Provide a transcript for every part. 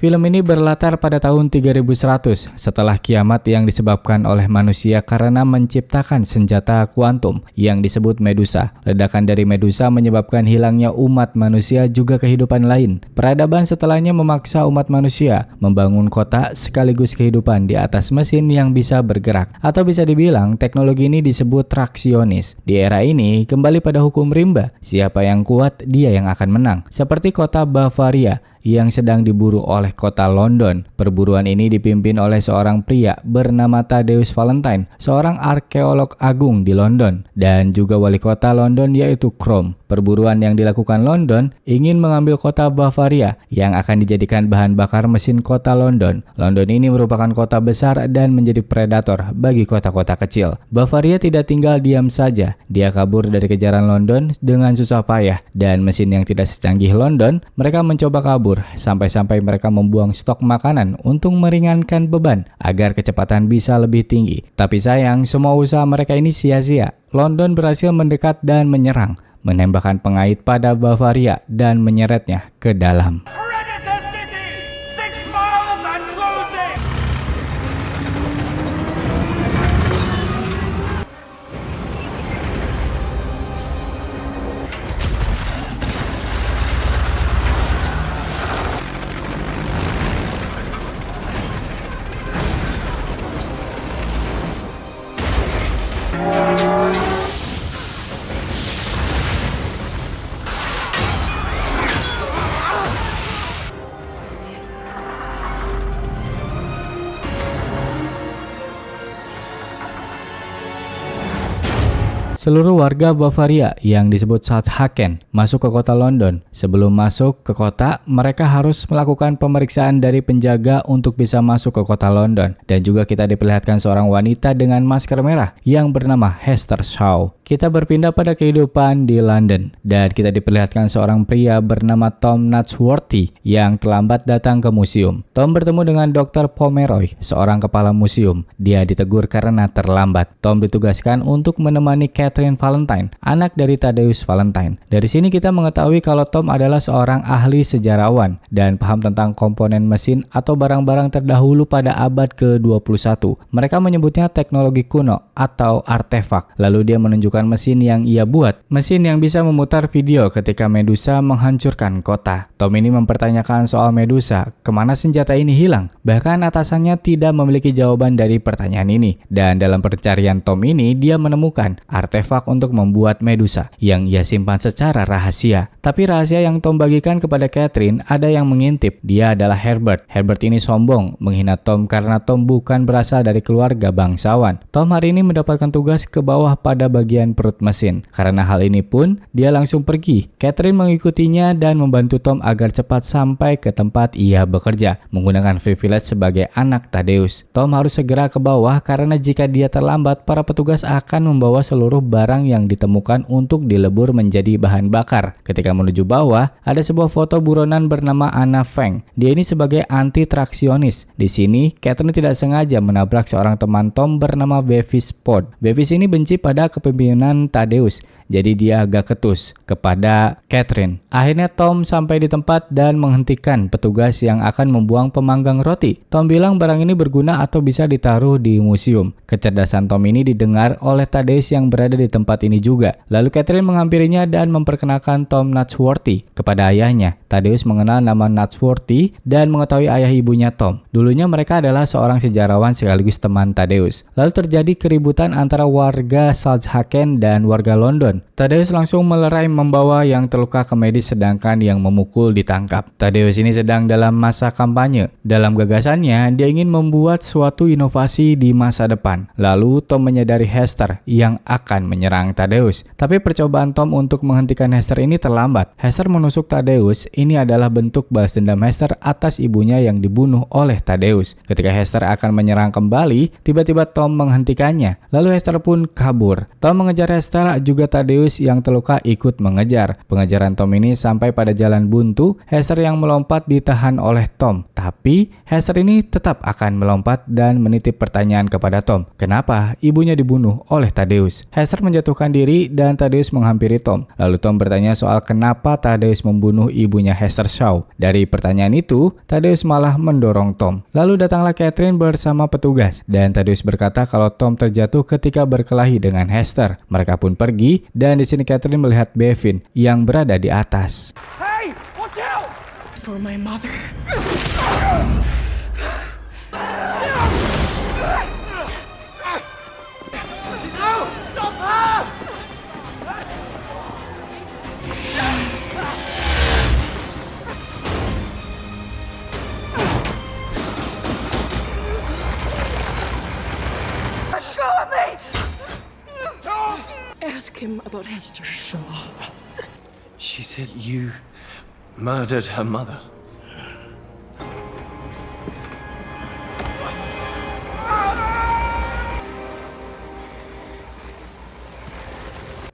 Film ini berlatar pada tahun 3100 setelah kiamat yang disebabkan oleh manusia karena menciptakan senjata kuantum yang disebut Medusa. Ledakan dari Medusa menyebabkan hilangnya umat manusia juga kehidupan lain. Peradaban setelahnya memaksa umat manusia membangun kota sekaligus kehidupan di atas mesin yang bisa bergerak. Atau bisa dibilang teknologi ini disebut traksionis. Di era ini kembali pada hukum rimba, siapa yang kuat dia yang akan menang. Seperti kota Bavaria yang sedang diburu oleh kota London. Perburuan ini dipimpin oleh seorang pria bernama Thaddeus Valentine, seorang arkeolog agung di London, dan juga wali kota London yaitu Cromwell. Perburuan yang dilakukan London ingin mengambil kota Bavaria yang akan dijadikan bahan bakar mesin kota London. London ini merupakan kota besar dan menjadi predator bagi kota-kota kecil. Bavaria tidak tinggal diam saja. Dia kabur dari kejaran London dengan susah payah, dan mesin yang tidak secanggih London, mereka mencoba kabur sampai-sampai mereka membuang stok makanan untuk meringankan beban agar kecepatan bisa lebih tinggi. Tapi sayang, semua usaha mereka ini sia-sia. London berhasil mendekat dan menyerang, menembakkan pengait pada Bavaria dan menyeretnya ke dalam. Seluruh warga Bavaria yang disebut Stadthaken masuk ke kota London. Sebelum masuk ke kota, mereka harus melakukan pemeriksaan dari penjaga untuk bisa masuk ke kota London. Dan juga kita diperlihatkan seorang wanita dengan masker merah yang bernama Hester Shaw. Kita berpindah pada kehidupan di London dan kita diperlihatkan seorang pria bernama Tom Nadsworthy yang terlambat datang ke museum. Tom bertemu dengan Dr. Pomeroy, seorang kepala museum. Dia ditegur karena terlambat. Tom ditugaskan untuk menemani Catherine Valentine, anak dari Thaddeus Valentine. Dari sini kita mengetahui kalau Tom adalah seorang ahli sejarawan dan paham tentang komponen mesin atau barang-barang terdahulu pada abad ke-21. Mereka menyebutnya teknologi kuno atau artefak. Lalu dia menunjukkan mesin yang ia buat, mesin yang bisa memutar video ketika Medusa menghancurkan kota. Tom ini mempertanyakan soal Medusa, kemana senjata ini hilang? Bahkan atasannya tidak memiliki jawaban dari pertanyaan ini. Dan dalam pencarian Tom ini, dia menemukan artefak untuk membuat Medusa yang ia simpan secara rahasia. Tapi rahasia yang Tom bagikan kepada Catherine ada yang mengintip. Dia adalah Herbert. Herbert ini sombong, menghina Tom karena Tom bukan berasal dari keluarga bangsawan. Tom hari ini mendapatkan tugas ke bawah pada bagian perut mesin. Karena hal ini pun, dia langsung pergi. Catherine mengikutinya dan membantu Tom agar cepat sampai ke tempat ia bekerja, menggunakan privilege sebagai anak Thaddeus. Tom harus segera ke bawah karena jika dia terlambat, para petugas akan membawa seluruh barang yang ditemukan untuk dilebur menjadi bahan bakar. Ketika menuju bawah, ada sebuah foto buronan bernama Anna Feng. Dia ini sebagai anti-traksionis. Di sini, Catherine tidak sengaja menabrak seorang teman Tom bernama Bevis Pod. Bevis ini benci pada kepemimpinan Thaddeus, jadi dia agak ketus kepada Catherine. Akhirnya Tom sampai di tempat dan menghentikan petugas yang akan membuang pemanggang roti. Tom bilang barang ini berguna atau bisa ditaruh di museum. Kecerdasan Tom ini didengar oleh Thaddeus yang berada di tempat ini juga. Lalu Catherine menghampirinya dan memperkenalkan Tom Nadsworthy kepada ayahnya. Thaddeus mengenal nama Nadsworthy dan mengetahui ayah ibunya Tom. Dulunya mereka adalah seorang sejarawan sekaligus teman Thaddeus. Lalu terjadi keributan antara warga Stadthaken dan warga London. Thaddeus langsung melerai membawa yang terluka ke medis sedangkan yang memukul ditangkap. Thaddeus ini sedang dalam masa kampanye. Dalam gagasannya, dia ingin membuat suatu inovasi di masa depan. Lalu Tom menyadari Hester yang akan menyerang Thaddeus. Tapi percobaan Tom untuk menghentikan Hester ini terlambat. Hester menusuk Thaddeus. Ini adalah bentuk balas dendam Hester atas ibunya yang dibunuh oleh Thaddeus. Ketika Hester akan menyerang kembali, tiba-tiba Tom menghentikannya. Lalu Hester pun kabur. Tom mengejar Hester juga Thaddeus Thaddeus yang terluka ikut mengejar. Pengejaran Tom ini sampai pada jalan buntu. Hester yang melompat ditahan oleh Tom. Tapi Hester ini tetap akan melompat dan menitip pertanyaan kepada Tom. Kenapa ibunya dibunuh oleh Thaddeus? Hester menjatuhkan diri dan Thaddeus menghampiri Tom. Lalu Tom bertanya soal kenapa Thaddeus membunuh ibunya Hester Shaw. Dari pertanyaan itu, Thaddeus malah mendorong Tom. Lalu datanglah Catherine bersama petugas dan Thaddeus berkata kalau Tom terjatuh ketika berkelahi dengan Hester. Mereka pun pergi dan di sini Catherine melihat Bevin yang berada di atas. Hey, watch out! For my mother. Stop her! Let go of me! Ask him about Hester Shaw. She said you murdered her mother.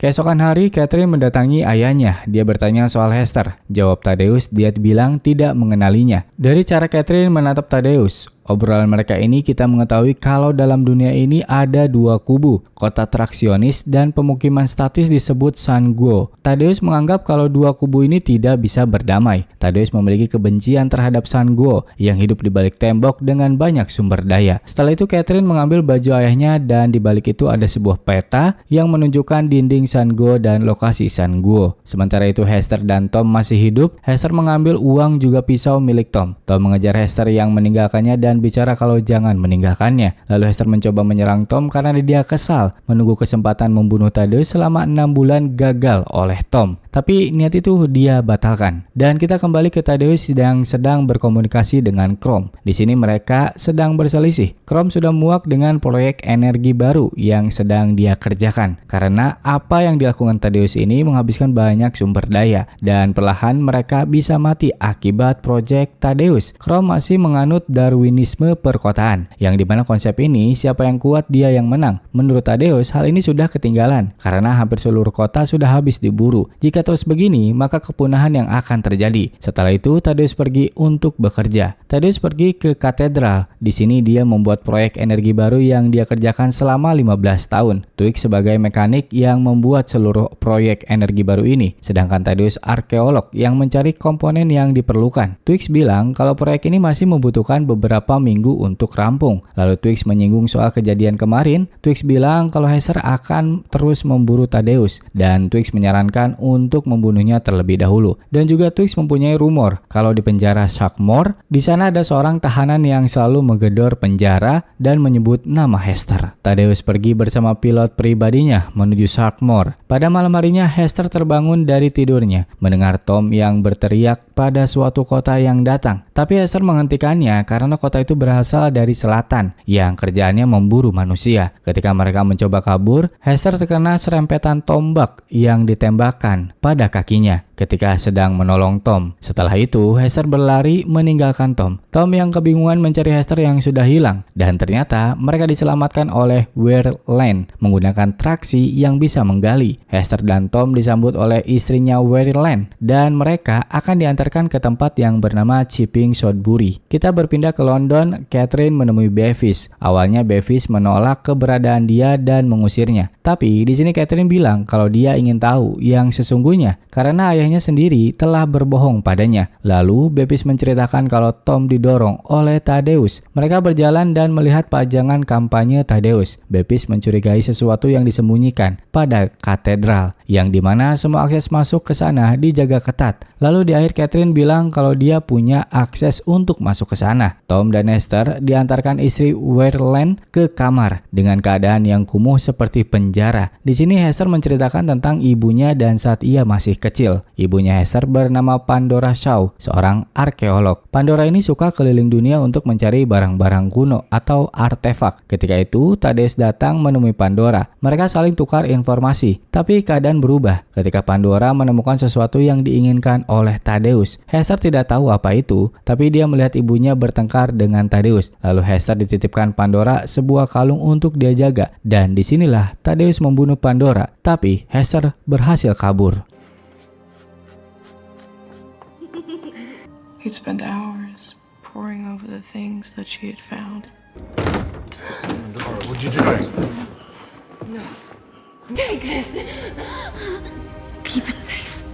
Keesokan hari, Catherine mendatangi ayahnya. Dia bertanya soal Hester. Jawab Thaddeus, dia bilang tidak mengenalinya. Dari cara Catherine menatap Thaddeus, obrolan mereka ini kita mengetahui kalau dalam dunia ini ada dua kubu, kota Traksionis dan pemukiman statis disebut San-Guo. Thaddeus menganggap kalau dua kubu ini tidak bisa berdamai. Thaddeus memiliki kebencian terhadap San-Guo yang hidup di balik tembok dengan banyak sumber daya. Setelah itu Catherine mengambil baju ayahnya dan di balik itu ada sebuah peta yang menunjukkan dinding San-Guo dan lokasi San-Guo. Sementara itu Hester dan Tom masih hidup. Hester mengambil uang juga pisau milik Tom. Tom mengejar Hester yang meninggalkannya dan bicara kalau jangan meninggalkannya. Lalu Hester mencoba menyerang Tom karena dia kesal menunggu kesempatan membunuh Thaddeus selama 6 bulan gagal oleh Tom. Tapi niat itu dia batalkan. Dan kita kembali ke Thaddeus yang sedang berkomunikasi dengan Chrome. Di sini mereka sedang berselisih. Chrome sudah muak dengan proyek energi baru yang sedang dia kerjakan. Karena apa yang dilakukan Thaddeus ini menghabiskan banyak sumber daya. Dan perlahan mereka bisa mati akibat proyek Thaddeus. Chrome masih menganut Darwinisme perkotaan. Yang dimana konsep ini siapa yang kuat dia yang menang. Menurut Thaddeus hal ini sudah ketinggalan. Karena hampir seluruh kota sudah habis diburu. Jika terus begini, maka kepunahan yang akan terjadi. Setelah itu, Thaddeus pergi untuk bekerja. Thaddeus pergi ke katedral. Di sini dia membuat proyek energi baru yang dia kerjakan selama 15 tahun. Twix sebagai mekanik yang membuat seluruh proyek energi baru ini. Sedangkan Thaddeus arkeolog yang mencari komponen yang diperlukan. Twix bilang kalau proyek ini masih membutuhkan beberapa minggu untuk rampung. Lalu Twix menyinggung soal kejadian kemarin. Twix bilang kalau Hester akan terus memburu Thaddeus. Dan Twix menyarankan untuk membunuhnya terlebih dahulu. Dan juga Twix mempunyai rumor kalau di penjara Sharkmoor, di sana ada seorang tahanan yang selalu menggedor penjara dan menyebut nama Hester. Thaddeus pergi bersama pilot pribadinya menuju Sharkmoor. Pada malam harinya Hester terbangun dari tidurnya, mendengar Tom yang berteriak pada suatu kota yang datang. Tapi Hester menghentikannya karena kota itu berasal dari selatan yang kerjaannya memburu manusia. Ketika mereka mencoba kabur, Hester terkena serempetan tombak yang ditembakkan pada kakinya ketika sedang menolong Tom. Setelah itu, Hester berlari meninggalkan Tom. Tom yang kebingungan mencari Hester yang sudah hilang. Dan ternyata mereka diselamatkan oleh Werland menggunakan traksi yang bisa menggali. Hester dan Tom disambut oleh istrinya Werland dan mereka akan diantarkan ke tempat yang bernama Chipping Sodbury. Kita berpindah ke London. Catherine menemui Bevis. Awalnya Bevis menolak keberadaan dia dan mengusirnya. Tapi di sini Catherine bilang kalau dia ingin tahu yang sesungguhnya karena ayahnya sendiri telah berbohong padanya. Lalu Bevis menceritakan kalau Tom didorong oleh Thaddeus. Mereka berjalan dan melihat pajangan kampanye Thaddeus. Bevis mencurigai sesuatu yang disembunyikan pada katedral, yang dimana semua akses masuk ke sana dijaga ketat. Lalu di akhir Catherine bilang kalau dia punya akses untuk masuk ke sana. Tom dan Hester diantarkan istri Werland ke kamar dengan keadaan yang kumuh seperti penjara. Di sini Hester menceritakan tentang ibunya dan saat ia masih kecil. Ibunya Hester bernama Pandora Shaw, seorang arkeolog. Pandora ini suka keliling dunia untuk mencari barang-barang kuno atau artefak. Ketika itu, Thaddeus datang menemui Pandora. Mereka saling tukar informasi, tapi keadaan berubah ketika Pandora menemukan sesuatu yang diinginkan oleh Thaddeus. Hester tidak tahu apa itu, tapi dia melihat ibunya bertengkar dengan Thaddeus. Lalu Hester dititipkan Pandora sebuah kalung untuk dia jaga, dan disinilah Thaddeus membunuh Pandora, tapi Hester berhasil kabur. He'd spent hours poring over the things that she had found. Dora, what'd you do? Take this. Keep it safe.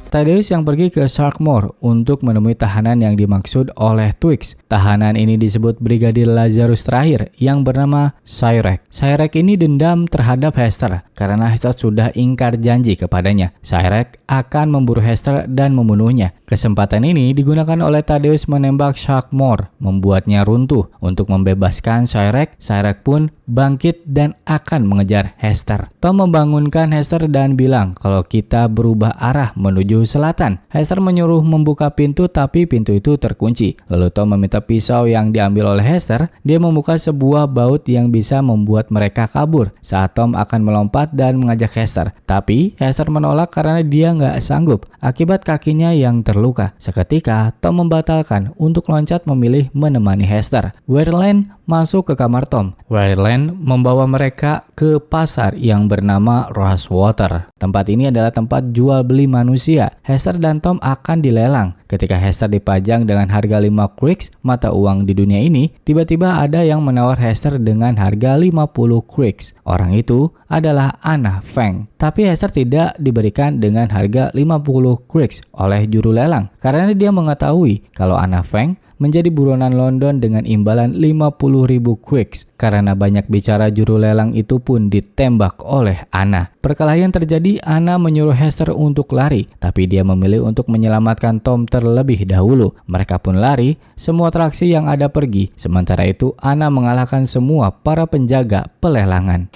Thaddeus yang pergi ke Sharkmoor untuk menemui tahanan yang dimaksud oleh Twix. Tahanan ini disebut Brigadir Lazarus terakhir yang bernama Cyrek. Cyrek ini dendam terhadap Hester karena Hester sudah ingkar janji kepadanya. Cyrek akan memburu Hester dan membunuhnya. Kesempatan ini digunakan oleh Thaddeus menembak Sharkmoor, membuatnya runtuh. Untuk membebaskan Cyrek, Cyrek pun bangkit dan akan mengejar Hester. Tom membangunkan Hester dan bilang kalau kita berubah arah menuju selatan. Hester menyuruh membuka pintu, tapi pintu itu terkunci. Lalu Tom meminta pisau yang diambil oleh Hester. Dia membuka sebuah baut yang bisa membuat mereka kabur saat Tom akan melompat dan mengajak Hester. Tapi Hester menolak karena dia nggak sanggup akibat kakinya yang terluka. Seketika Tom membatalkan untuk loncat, memilih menemani Hester. Werlein masuk ke kamar Tom. Werlein membawa mereka ke pasar yang bernama Rosewater. Tempat ini adalah tempat jual beli manusia. Hester dan Tom akan dilelang. Ketika Hester dipajang dengan harga 5 Kriegs, mata uang di dunia ini, tiba-tiba ada yang menawar Hester dengan harga 50 Kriegs. Orang itu adalah Anna Feng. Tapi Hester tidak diberikan dengan harga 50 Kriegs oleh juru lelang karena dia mengetahui kalau Anna Feng menjadi buronan London dengan imbalan 50.000 Kriegs. Karena banyak bicara, juru lelang itu pun ditembak oleh Anna. Perkelahian terjadi, Anna menyuruh Hester untuk lari, tapi dia memilih untuk menyelamatkan Tom terlebih dahulu. Mereka pun lari, semua atraksi yang ada pergi. Sementara itu, Anna mengalahkan semua para penjaga pelelangan.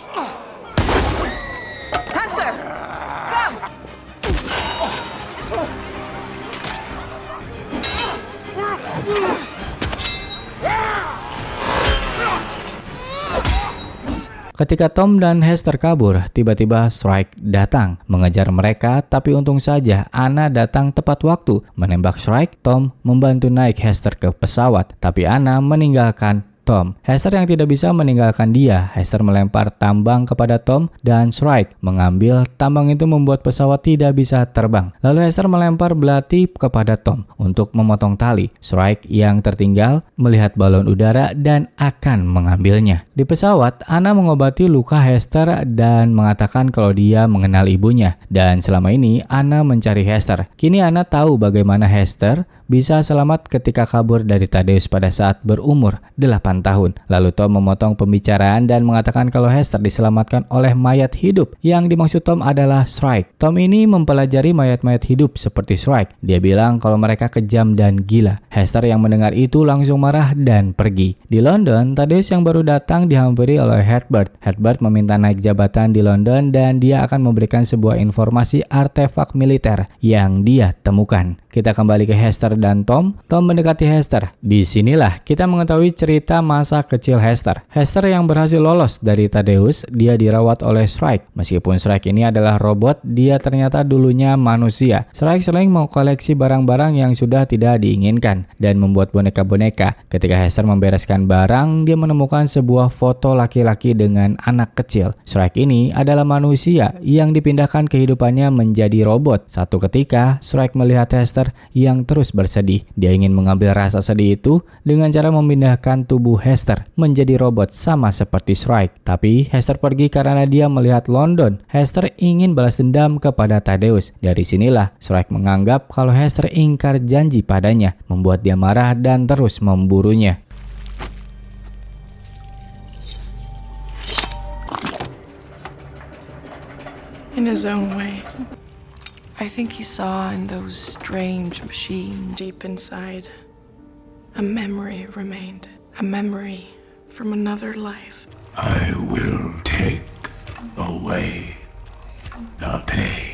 Ketika Tom dan Hester kabur, tiba-tiba Shrike datang mengejar mereka, tapi untung saja Anna datang tepat waktu. Menembak Shrike, Tom membantu naik Hester ke pesawat, tapi Anna meninggalkan Tom. Hester yang tidak bisa meninggalkan dia. Hester melempar tambang kepada Tom dan Shrike mengambil tambang itu, membuat pesawat tidak bisa terbang. Lalu Hester melempar belati kepada Tom untuk memotong tali. Shrike yang tertinggal melihat balon udara dan akan mengambilnya. Di pesawat, Anna mengobati luka Hester dan mengatakan kalau dia mengenal ibunya. Dan selama ini Anna mencari Hester. Kini Anna tahu bagaimana Hester bisa selamat ketika kabur dari Thaddeus pada saat berumur 8 tahun. Lalu Tom memotong pembicaraan dan mengatakan kalau Hester diselamatkan oleh mayat hidup. Yang dimaksud Tom adalah Shrike. Tom ini mempelajari mayat-mayat hidup seperti Shrike. Dia bilang kalau mereka kejam dan gila. Hester yang mendengar itu langsung marah dan pergi. Di London, Thaddeus yang baru datang dihampiri oleh Herbert. Herbert meminta naik jabatan di London dan dia akan memberikan sebuah informasi artefak militer yang dia temukan. Kita kembali ke Hester dan Tom. Tom mendekati Hester. Disinilah kita mengetahui cerita masa kecil Hester. Hester yang berhasil lolos dari Thaddeus, dia dirawat oleh Shrike. Meskipun Shrike ini adalah robot, dia ternyata dulunya manusia. Shrike sering mengkoleksi barang-barang yang sudah tidak diinginkan dan membuat boneka-boneka. Ketika Hester membereskan barang, dia menemukan sebuah foto laki-laki dengan anak kecil. Shrike ini adalah manusia yang dipindahkan kehidupannya menjadi robot. Satu ketika, Shrike melihat Hester yang terus bersedih. Dia ingin mengambil rasa sedih itu dengan cara memindahkan tubuh Hester menjadi robot sama seperti Shrike. Tapi Hester pergi karena dia melihat London. Hester ingin balas dendam kepada Thaddeus. Dari sinilah Shrike menganggap kalau Hester ingkar janji padanya, membuat dia marah dan terus memburunya. In his own way. I think he saw in those strange machines deep inside. A memory remained. A memory from another life. I will take away the pain.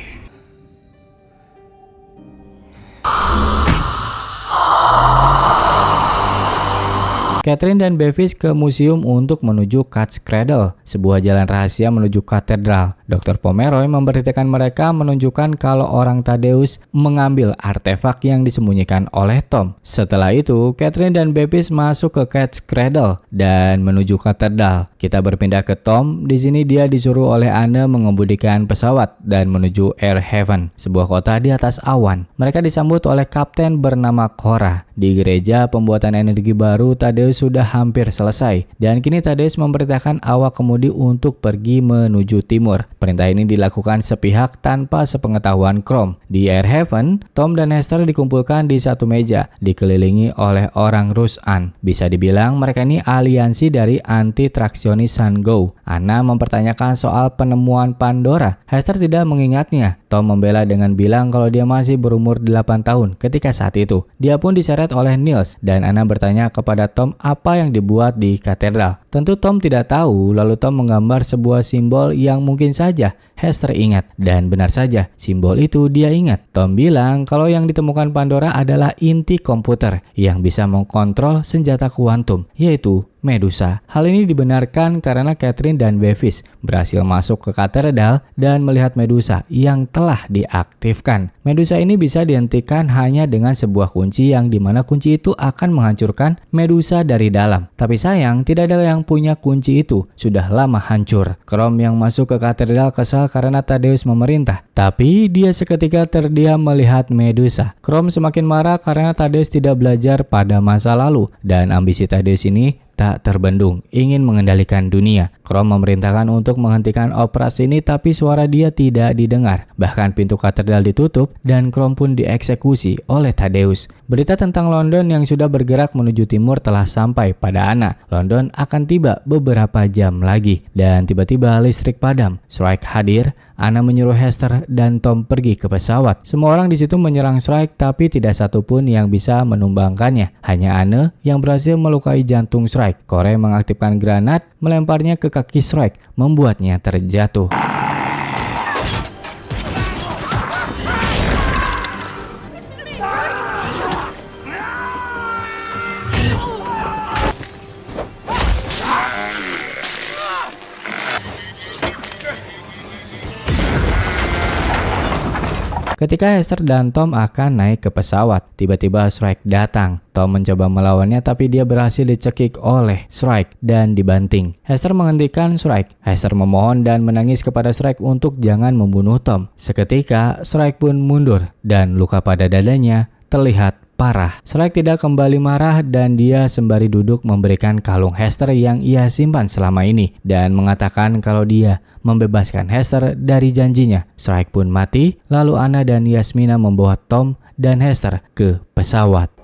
Catherine dan Bevis ke museum untuk menuju Cat's Cradle, sebuah jalan rahasia menuju katedral. Dr. Pomeroy memberitakan mereka menunjukkan kalau orang Thaddeus mengambil artefak yang disembunyikan oleh Tom. Setelah itu, Catherine dan Bevis masuk ke Cat's Cradle dan menuju katedral. Kita berpindah ke Tom. Di sini dia disuruh oleh Anne mengemudikan pesawat dan menuju Air Haven, sebuah kota di atas awan. Mereka disambut oleh kapten bernama Cora. Di gereja, pembuatan energi baru Thaddeus sudah hampir selesai, dan kini Thaddeus memerintahkan awak kemudi untuk pergi menuju timur. Perintah ini dilakukan sepihak tanpa sepengetahuan Crom. Di Air Haven, Tom dan Hester dikumpulkan di satu meja, dikelilingi oleh orang Rush-An. Bisa dibilang mereka ini aliansi dari anti-traksionis Sun-Go. Anna mempertanyakan soal penemuan Pandora. Hester tidak mengingatnya. Tom membela dengan bilang kalau dia masih berumur 8 tahun ketika saat itu. Dia pun diseret oleh Niels, dan Anna bertanya kepada Tom apa yang dibuat di katedral. Tentu Tom tidak tahu, lalu Tom menggambar sebuah simbol yang mungkin saja Hester ingat, dan benar saja, simbol itu dia ingat. Tom bilang kalau yang ditemukan Pandora adalah inti komputer yang bisa mengkontrol senjata kuantum, yaitu Medusa. Hal ini dibenarkan karena Catherine dan Bevis berhasil masuk ke katedral dan melihat Medusa yang telah diaktifkan. Medusa ini bisa dihentikan hanya dengan sebuah kunci yang dimana kunci itu akan menghancurkan Medusa dari dalam. Tapi sayang, tidak ada yang punya kunci itu, sudah lama hancur. Crom yang masuk ke katedral kesal karena Thaddeus memerintah, tapi dia seketika terdiam melihat Medusa. Crom semakin marah karena Thaddeus tidak belajar pada masa lalu, dan ambisi Thaddeus ini tak terbendung, ingin mengendalikan dunia. Crom memerintahkan untuk menghentikan operasi ini, tapi suara dia tidak didengar. Bahkan pintu katedral ditutup dan Crom pun dieksekusi oleh Thaddeus. Berita tentang London yang sudah bergerak menuju timur telah sampai pada Anna. London akan tiba beberapa jam lagi, dan tiba-tiba listrik padam. Shrike hadir. Anna menyuruh Hester dan Tom pergi ke pesawat. Semua orang di situ menyerang Shrike, tapi tidak satu pun yang bisa menumbangkannya. Hanya Anne yang berhasil melukai jantung Shrike. Corey mengaktifkan granat, melemparnya ke kaki Shrike, membuatnya terjatuh. Ketika Hester dan Tom akan naik ke pesawat, tiba-tiba Shrike datang. Tom mencoba melawannya, tapi dia berhasil dicekik oleh Shrike dan dibanting. Hester menghentikan Shrike. Hester memohon dan menangis kepada Shrike untuk jangan membunuh Tom. Seketika, Shrike pun mundur dan luka pada dadanya terlihat parah. Shrike tidak kembali marah dan dia sembari duduk memberikan kalung Hester yang ia simpan selama ini dan mengatakan kalau dia membebaskan Hester dari janjinya. Shrike pun mati, lalu Anna dan Yasmina membawa Tom dan Hester ke pesawat.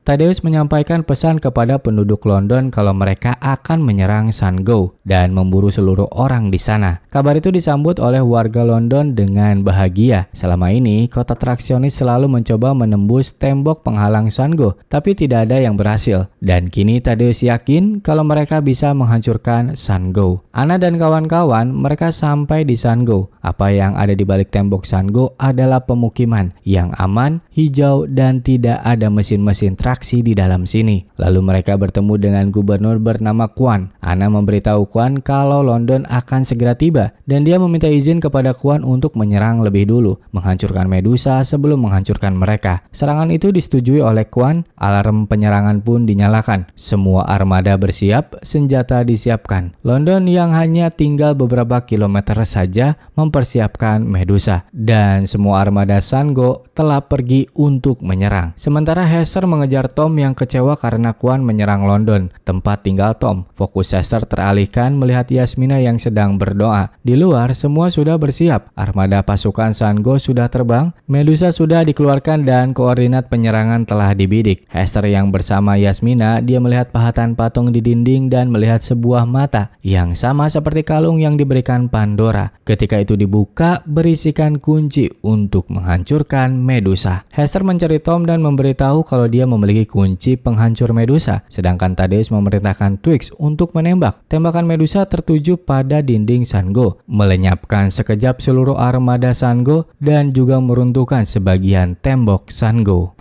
Thaddeus menyampaikan pesan kepada penduduk London kalau mereka akan menyerang Sun-Go dan memburu seluruh orang di sana. Kabar itu disambut oleh warga London dengan bahagia. Selama ini, kota traksionis selalu mencoba menembus tembok penghalang Sun-Go, tapi tidak ada yang berhasil. Dan kini Thaddeus yakin kalau mereka bisa menghancurkan Sun-Go. Anna dan kawan-kawan mereka sampai di Sun-Go. Apa yang ada di balik tembok Sun-Go adalah pemukiman yang aman, hijau, dan tidak ada mesin-mesin di dalam sini. Lalu mereka bertemu dengan gubernur bernama Kwan. Anna memberitahu Kwan kalau London akan segera tiba dan dia meminta izin kepada Kwan untuk menyerang lebih dulu, menghancurkan Medusa sebelum menghancurkan mereka. Serangan itu disetujui oleh Kwan. Alarm penyerangan pun dinyalakan. Semua armada bersiap, senjata disiapkan. London yang hanya tinggal beberapa kilometer saja mempersiapkan Medusa, dan semua armada Sun-Go telah pergi untuk menyerang. Sementara Hester mengejar Hester Tom yang kecewa karena Kwan menyerang London, tempat tinggal Tom. Fokus Hester teralihkan melihat Yasmina yang sedang berdoa. Di luar, semua sudah bersiap. Armada pasukan Sun Go sudah terbang, Medusa sudah dikeluarkan dan koordinat penyerangan telah dibidik. Hester yang bersama Yasmina, dia melihat pahatan patung di dinding dan melihat sebuah mata yang sama seperti kalung yang diberikan Pandora. Ketika itu dibuka, berisikan kunci untuk menghancurkan Medusa. Hester mencari Tom dan memberitahu kalau dia memiliki kunci penghancur Medusa, sedangkan Thaddeus memerintahkan Twix untuk menembak. Tembakan Medusa tertuju pada dinding Sun Go, melenyapkan sekejap seluruh armada Sun Go dan juga meruntuhkan sebagian tembok Sun Go.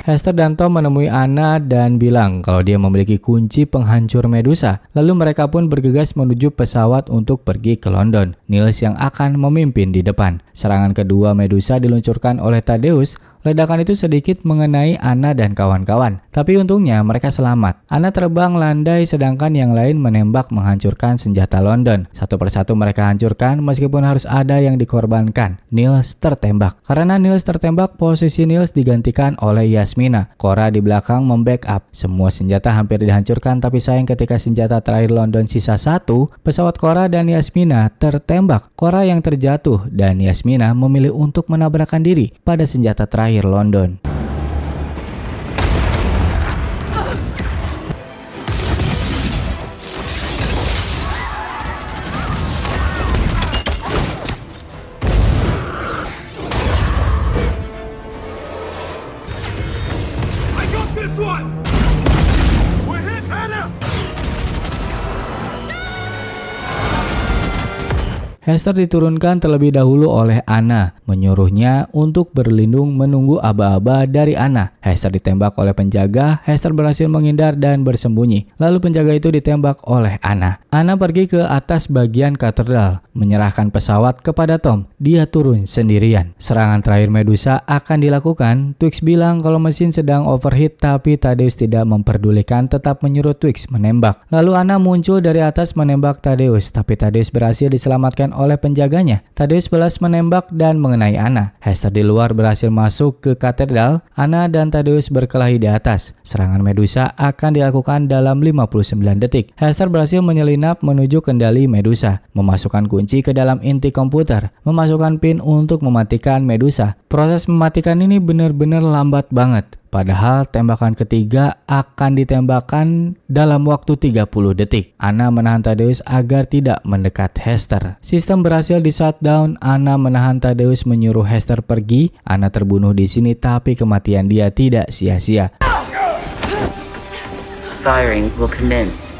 Hester dan Tom menemui Anna dan bilang kalau dia memiliki kunci penghancur Medusa. Lalu mereka pun bergegas menuju pesawat untuk pergi ke London. Niels yang akan memimpin di depan. Serangan kedua Medusa diluncurkan oleh Thaddeus. Ledakan itu sedikit mengenai Anna dan kawan-kawan, tapi untungnya mereka selamat. Anna terbang landai sedangkan yang lain menembak menghancurkan senjata London. Satu persatu mereka hancurkan meskipun harus ada yang dikorbankan. Niels tertembak. Karena Niels tertembak, posisi Niels digantikan oleh Yasmina. Cora di belakang membackup. Semua senjata hampir dihancurkan, tapi sayang ketika senjata terakhir London sisa satu, pesawat Cora dan Yasmina tertembak. Cora yang terjatuh dan Yasmina memilih untuk menabrakkan diri pada senjata terakhir London. I got this one! We're hit, Anna! Hester diturunkan terlebih dahulu oleh Anna, menyuruhnya untuk berlindung menunggu aba-aba dari Anna. Hester ditembak oleh penjaga, Hester berhasil menghindar dan bersembunyi. Lalu penjaga itu ditembak oleh Anna. Anna pergi ke atas bagian katedral, menyerahkan pesawat kepada Tom. Dia turun sendirian. Serangan terakhir Medusa akan dilakukan. Twix bilang kalau mesin sedang overheat, tapi Thaddeus tidak memperdulikan, tetap menyuruh Twix menembak. Lalu Anna muncul dari atas menembak Thaddeus, tapi Thaddeus berhasil diselamatkan oleh penjaganya. Thaddeus balas menembak dan mengenai Anna. Hester di luar berhasil masuk ke katedral. Anna dan Thaddeus berkelahi di atas. Serangan Medusa akan dilakukan dalam 59 detik. Hester berhasil menyelinap menuju kendali Medusa, memasukkan kunci ke dalam inti komputer, memasukkan pin untuk mematikan Medusa. Proses mematikan ini benar-benar lambat banget. Padahal tembakan ketiga akan ditembakkan dalam waktu 30 detik. Anna menahan Thaddeus agar tidak mendekat Hester. Sistem berhasil di shutdown. Anna menahan Thaddeus menyuruh Hester pergi. Anna terbunuh di sini, tapi kematian dia tidak sia-sia. Firing will commence.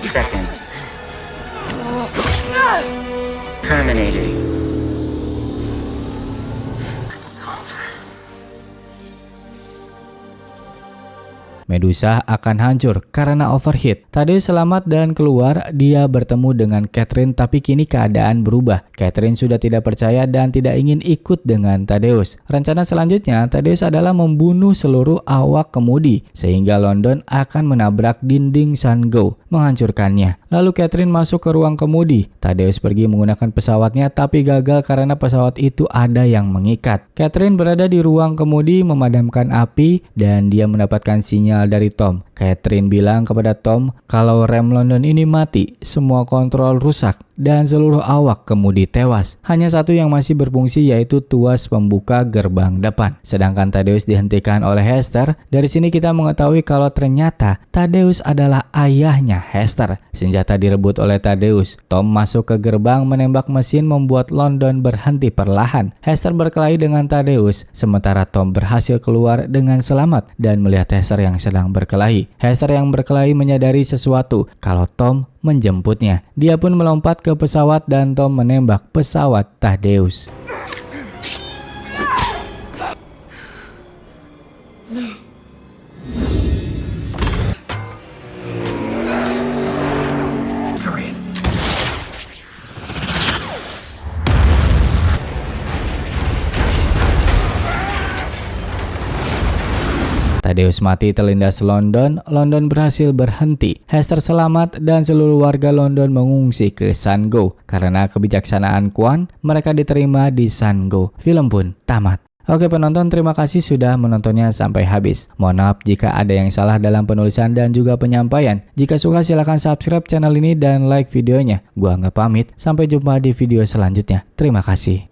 Seconds. Terminating. Medusa akan hancur karena overheat. Thaddeus selamat dan keluar. Dia bertemu dengan Catherine, tapi kini keadaan berubah. Catherine sudah tidak percaya dan tidak ingin ikut dengan Thaddeus. Rencana selanjutnya Thaddeus adalah membunuh seluruh awak kemudi, sehingga London akan menabrak dinding Sun Go, menghancurkannya. Lalu Catherine masuk ke ruang kemudi. Thaddeus pergi menggunakan pesawatnya, tapi gagal karena pesawat itu ada yang mengikat. Catherine berada di ruang kemudi memadamkan api dan dia mendapatkan sinyal dari Tom. Catherine bilang kepada Tom kalau rem London ini mati, semua kontrol rusak, dan seluruh awak kemudi tewas. Hanya satu yang masih berfungsi, yaitu tuas pembuka gerbang depan. Sedangkan Thaddeus dihentikan oleh Hester. Dari sini kita mengetahui kalau ternyata Thaddeus adalah ayahnya Hester. Senjata direbut oleh Thaddeus. Tom masuk ke gerbang menembak mesin membuat London berhenti perlahan. Hester berkelahi dengan Thaddeus, sementara Tom berhasil keluar dengan selamat dan melihat Hester yang sedang berkelahi. Hester yang berkelahi menyadari sesuatu kalau Tom menjemputnya. Dia pun melompat ke pesawat dan Tom menembak pesawat Thaddeus. Thaddeus mati terlindas London, London berhasil berhenti. Hester selamat dan seluruh warga London mengungsi ke Sango. Karena kebijaksanaan Kwan, mereka diterima di Sango. Film pun tamat. Oke penonton, terima kasih sudah menontonnya sampai habis. Mohon maaf jika ada yang salah dalam penulisan dan juga penyampaian. Jika suka silahkan subscribe channel ini dan like videonya. Gua Angga pamit, sampai jumpa di video selanjutnya. Terima kasih.